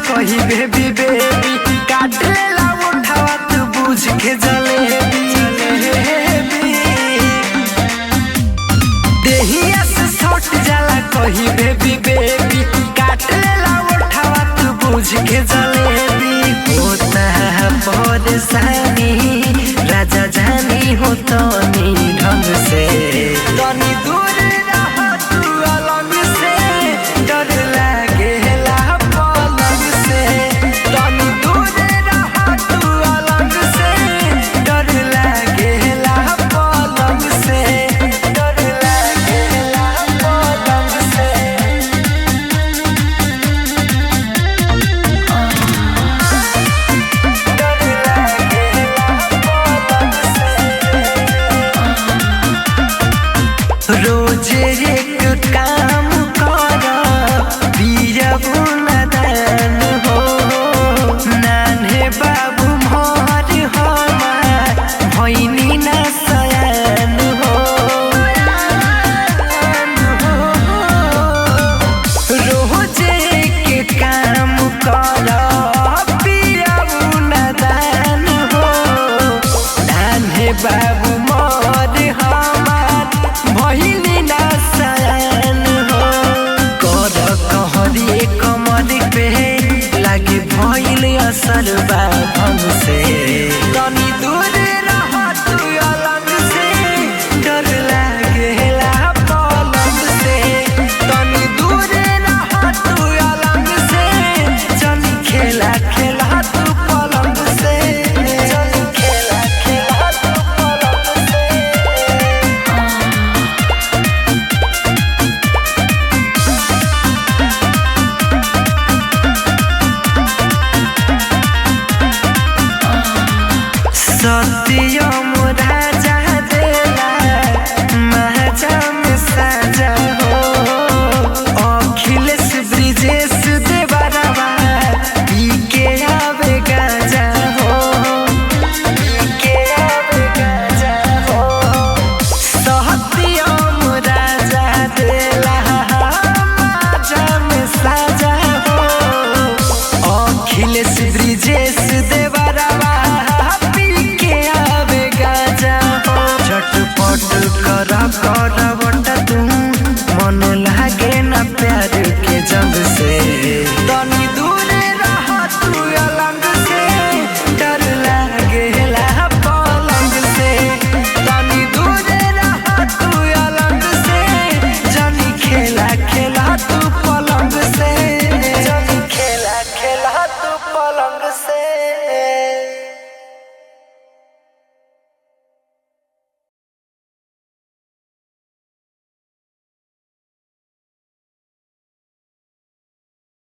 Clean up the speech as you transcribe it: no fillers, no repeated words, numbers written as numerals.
कही baby baby काट लेला उठावा तू बुझ के जलेबी देहिया से सट जाला कही बेबी बेबी काट लेला उठावा तू बुझ के जलेबी होता है परेशानी राजा जानी हो तो ढंग से तनी दूर रह तू अलग से डर लागेला पलंग से तनी दूर रह तू अलग से डर लागेला पलंग से डर लागेला पलंग से डर लागेला रोजे एक काम कर पियबू नदान हो नान्हे बाबू मोर हमार भैनी न सयान हो रोजे एक काम कर पियबू नदान हो नान्हे बाबू मोर हमार भैनी न सयान हो कर कहरी कमर पे लागे भइल असर बा हमसे तनी दूर रह तू अलग से डर लागेला पलंग से तनी दूर रह तू अलग से चली खेला खेला तू पलंग से चली खेला खेला तू पलंग से सत्यम राजा